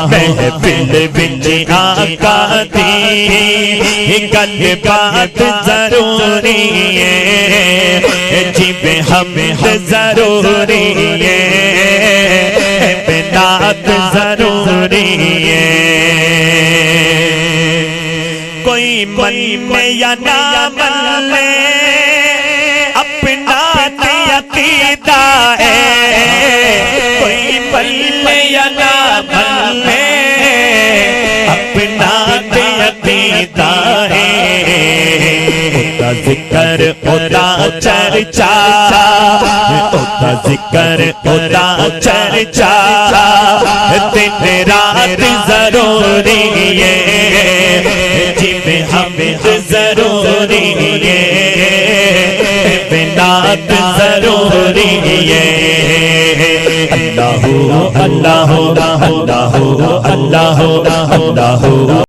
محفل وچ آقا دی گل بات ضروری ہے جویں حمد ضروری ہے بنات ضروری ہے کوئی من یا نہ من اپنا عقیدہ ہے کوئی من یا نہ من اپنا عقیدہ ہے اُتا ذکر اُتا چرچا اُتا ذکر اُتا چرچا دن رات ضروری ہے جویں حمد ضروری ہے بنات ضروری ہے اللہ اللہ اللہ اللہ اللہ